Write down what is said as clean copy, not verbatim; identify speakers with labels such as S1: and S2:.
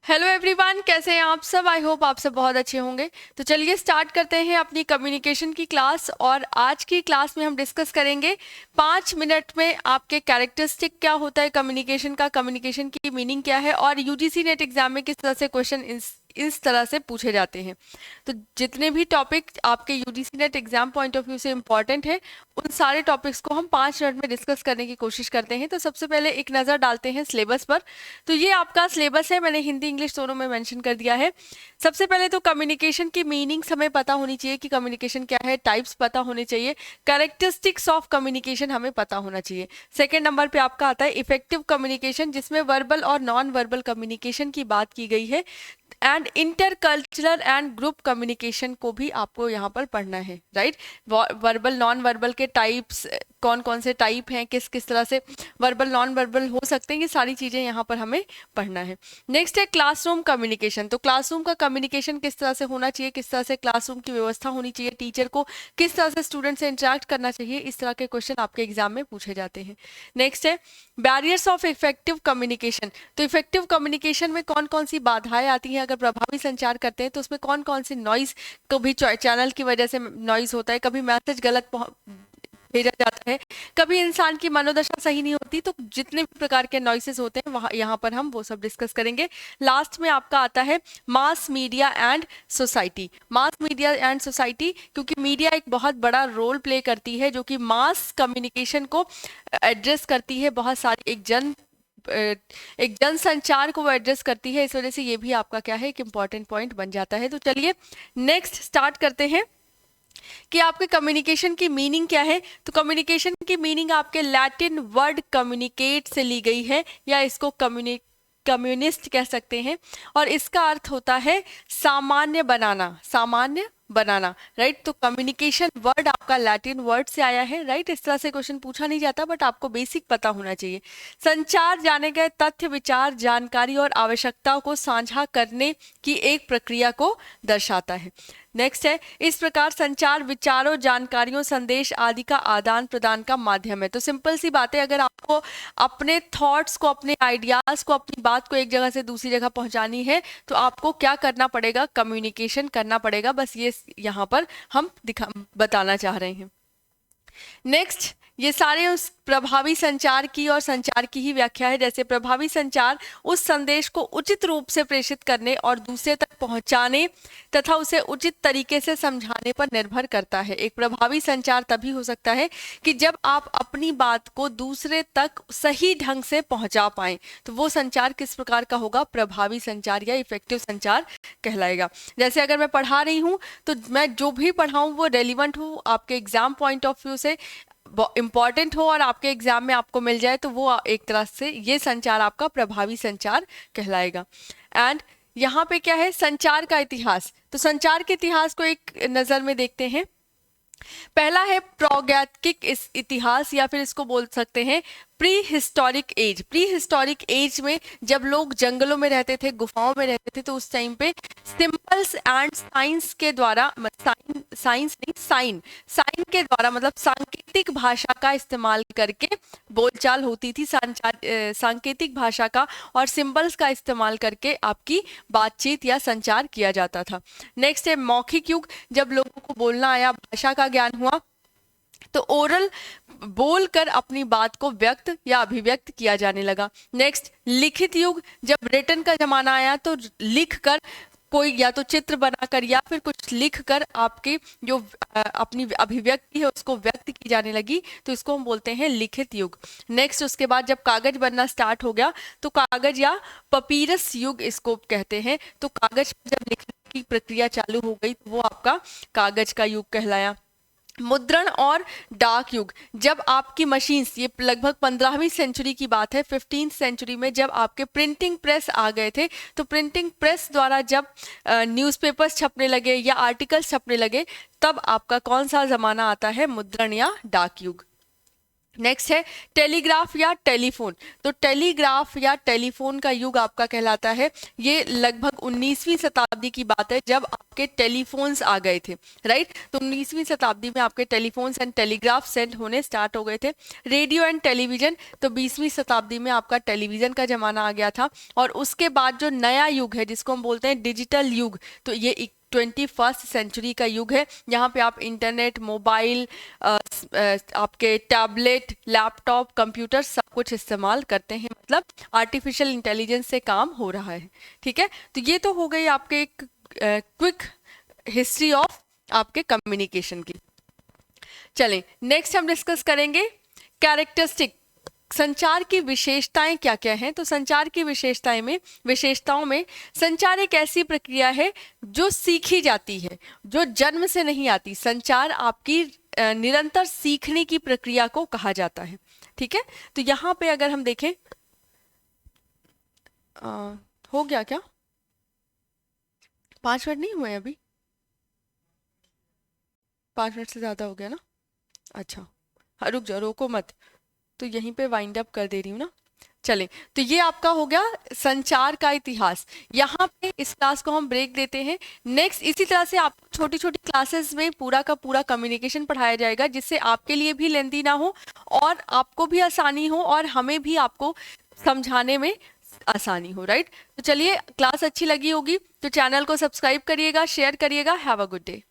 S1: Hello everyone, कैसे हैं आप सब। आई होप आप सब बहुत अच्छे होंगे। तो चलिए स्टार्ट करते हैं अपनी कम्युनिकेशन की क्लास। और आज की क्लास में हम डिस्कस करेंगे 5 मिनट में आपके कैरेक्टरिस्टिक क्या होता है कम्युनिकेशन का, कम्युनिकेशन की मीनिंग क्या है और यूजीसी नेट एग्जाम में किस तरह से क्वेश्चन इस तरह से पूछे जाते हैं। तो जितने भी टॉपिक आपके UGC net exam point of view से इंपॉर्टेंट है, उन सारे टॉपिक्स को हम 5 मिनट में डिस्कस करने की कोशिश करते हैं। तो सबसे पहले एक नज़र डालते हैं सिलेबस पर। तो ये आपका सिलेबस है, मैंने हिंदी इंग्लिश दोनों में मेंशन कर दिया है। सबसे पहले तो कम्युनिकेशन की मीनिंग्स हमें पता होनी चाहिए कि कम्युनिकेशन क्या है, टाइप्स पता होने चाहिए, कैरेक्टरिस्टिक्स ऑफ कम्युनिकेशन हमें पता होना चाहिए। सेकंड नंबर पे आपका आता है इफेक्टिव कम्युनिकेशन, जिसमें वर्बल और नॉन वर्बल कम्युनिकेशन की बात की गई है। And intercultural and group communication को भी आपको यहाँ पर पढ़ना है, राइट। वर्बल नॉन वर्बल के टाइप्स, कौन कौन से टाइप हैं, किस किस तरह से वर्बल नॉन वर्बल हो सकते हैं, ये सारी चीज़ें यहाँ पर हमें पढ़ना है। नेक्स्ट है क्लासरूम कम्युनिकेशन। तो क्लासरूम का कम्युनिकेशन किस तरह से होना चाहिए, किस तरह से क्लासरूम की व्यवस्था होनी चाहिए, टीचर को किस तरह से स्टूडेंट से इंटरेक्ट करना चाहिए, इस तरह के क्वेश्चन आपके एग्जाम में पूछे जाते हैं। नेक्स्ट है बैरियर्स ऑफ इफेक्टिव कम्युनिकेशन। तो इफेक्टिव कम्युनिकेशन में कौन कौन सी बाधाएं आती हैं, अगर प्रभावी संचार करते हैं तो उसमें कौन कौन सी नॉइज, कभी चैनल की वजह से नॉइज होता है, कभी मैसेज गलत भेजा जाता है, कभी इंसान की मनोदशा सही नहीं होती। तो जितने भी प्रकार के नॉइसेस होते हैं वहाँ यहाँ पर हम वो सब डिस्कस करेंगे। लास्ट में आपका आता है mass media and society. Mass media and society, क्योंकि मीडिया एक बहुत बड़ा रोल प्ले करती है जो कि मास कम्युनिकेशन को एड्रेस करती है, बहुत सारी एक जनसंचार को वो एड्रेस करती है। इस वजह से ये भी आपका क्या है, एक इंपॉर्टेंट पॉइंट बन जाता है। तो चलिए नेक्स्ट स्टार्ट करते हैं कि आपके कम्युनिकेशन की मीनिंग क्या है। तो कम्युनिकेशन की मीनिंग आपके लैटिन वर्ड कम्युनिकेट से ली गई है, या इसको कम्युनिस्ट कह सकते हैं, और इसका अर्थ होता है सामान्य बनाना, सामान्य बनाना, राइट। तो कम्युनिकेशन वर्ड आपका लैटिन वर्ड से आया है, राइट। इस तरह से क्वेश्चन पूछा नहीं जाता, बट आपको बेसिक पता होना चाहिए। संचार जाने गए तथ्य, विचार, जानकारी और आवश्यकताओं को साझा करने की एक प्रक्रिया को दर्शाता है। नेक्स्ट है इस प्रकार संचार विचारों, जानकारियों, संदेश आदि का आदान प्रदान का माध्यम है। तो सिंपल सी बात है, अगर आपको अपने थॉट्स को, अपने आइडियाज को, अपनी बात को एक जगह से दूसरी जगह पहुंचानी है तो आपको क्या करना पड़ेगा, कम्युनिकेशन करना पड़ेगा। बस ये यहाँ पर हम बताना चाह रहे हैं। नेक्स्ट, ये सारे उस प्रभावी संचार की और संचार की ही व्याख्या है। जैसे प्रभावी संचार उस संदेश को उचित रूप से प्रेषित करने और दूसरे तक पहुंचाने तथा उसे उचित तरीके से समझाने पर निर्भर करता है। एक प्रभावी संचार तभी हो सकता है कि जब आप अपनी बात को दूसरे तक सही ढंग से पहुंचा पाएं। तो वो संचार किस प्रकार का होगा, प्रभावी संचार या इफेक्टिव संचार कहलाएगा। जैसे अगर मैं पढ़ा रही हूँ तो मैं जो भी पढ़ाऊँ वो रेलिवेंट हो, आपके एग्जाम पॉइंट ऑफ व्यू से इंपॉर्टेंट हो और आपके एग्जाम में आपको मिल जाए, तो वो एक तरह से ये संचार आपका प्रभावी संचार कहलाएगा। एंड यहाँ पे क्या है, संचार का इतिहास। तो संचार के इतिहास को एक नज़र में देखते हैं। पहला है प्रौद्योगिक इतिहास, या फिर इसको बोल सकते हैं prehistoric age. Prehistoric age में जब लोग जंगलों में रहते थे, गुफाओं में रहते थे, तो उस टाइम पे सिंबल्स एंड साइंस के द्वारा, साइंस नहीं, साइन के द्वारा, मतलब सांकेतिक भाषा का इस्तेमाल करके बोलचाल होती थी। सांकेतिक भाषा का और सिंबल्स का इस्तेमाल करके आपकी बातचीत या संचार किया जाता था। नेक्स्ट है मौखिक युग, जब लोगों को बोलना आया, भाषा का ज्ञान हुआ, तो ओरल बोलकर अपनी बात को व्यक्त या अभिव्यक्त किया जाने लगा। नेक्स्ट लिखित युग, जब रिटन का जमाना आया तो लिखकर कोई या तो चित्र बनाकर या फिर कुछ लिखकर आपकी जो अपनी अभिव्यक्ति है उसको व्यक्त की जाने लगी, तो इसको हम बोलते हैं लिखित युग। नेक्स्ट उसके बाद जब कागज बनना स्टार्ट हो गया तो कागज या पपीरस युग इसको कहते हैं। तो कागज पर जब लिखने की प्रक्रिया चालू हो गई तो वो आपका कागज का युग कहलाया। मुद्रण और डाक युग, जब आपकी मशीन्स, ये लगभग 15वीं सेंचुरी की बात है, 15th सेंचुरी में जब आपके प्रिंटिंग प्रेस आ गए थे, तो प्रिंटिंग प्रेस द्वारा जब न्यूज़पेपर्स छपने लगे या आर्टिकल्स छपने लगे, तब आपका कौन सा ज़माना आता है, मुद्रण या डाक युग। नेक्स्ट है टेलीग्राफ या टेलीफोन। तो टेलीग्राफ या टेलीफोन का युग आपका कहलाता है, ये लगभग 19वीं शताब्दी की बात है जब आपके टेलीफोन्स आ गए थे, राइट। तो 19वीं शताब्दी में आपके टेलीफोन्स एंड टेलीग्राफ सेंड होने स्टार्ट हो गए थे। रेडियो एंड टेलीविजन, तो 20वीं शताब्दी में आपका टेलीविजन का जमाना आ गया था। और उसके बाद जो नया युग है जिसको हम बोलते हैं डिजिटल युग, तो ये 21st सेंचुरी का युग है। यहाँ पे आप इंटरनेट, मोबाइल, आपके टैबलेट, लैपटॉप, कंप्यूटर सब कुछ इस्तेमाल करते हैं, मतलब आर्टिफिशियल इंटेलिजेंस से काम हो रहा है, ठीक है। तो ये तो हो गई आपके एक क्विक हिस्ट्री ऑफ आपके कम्युनिकेशन की। चलें नेक्स्ट हम डिस्कस करेंगे कैरेक्टरिस्टिक, संचार की विशेषताएं क्या क्या हैं। तो संचार की विशेषताओं में संचार एक ऐसी प्रक्रिया है जो सीखी जाती है, जो जन्म से नहीं आती। संचार आपकी निरंतर सीखने की प्रक्रिया को कहा जाता है, ठीक है। तो यहाँ पे अगर हम देखें, हो गया क्या? 5 मिनट नहीं हुए अभी? 5 मिनट से ज़्यादा हो गया ना? अच्छा, हाँ रुक जाओ, रोको मत, तो यहीं पे वाइंड अप कर दे रही हूँ ना। चलें, तो ये आपका हो गया संचार का इतिहास। यहाँ पे इस क्लास को हम ब्रेक देते हैं। नेक्स्ट इसी तरह से आप छोटी छोटी क्लासेस में पूरा का पूरा कम्युनिकेशन पढ़ाया जाएगा, जिससे आपके लिए भी लेंथी ना हो और आपको भी आसानी हो और हमें भी आपको समझाने में आसानी हो, राइट। तो चलिए, क्लास अच्छी लगी होगी तो चैनल को सब्सक्राइब करिएगा, शेयर करिएगा। Have a good day.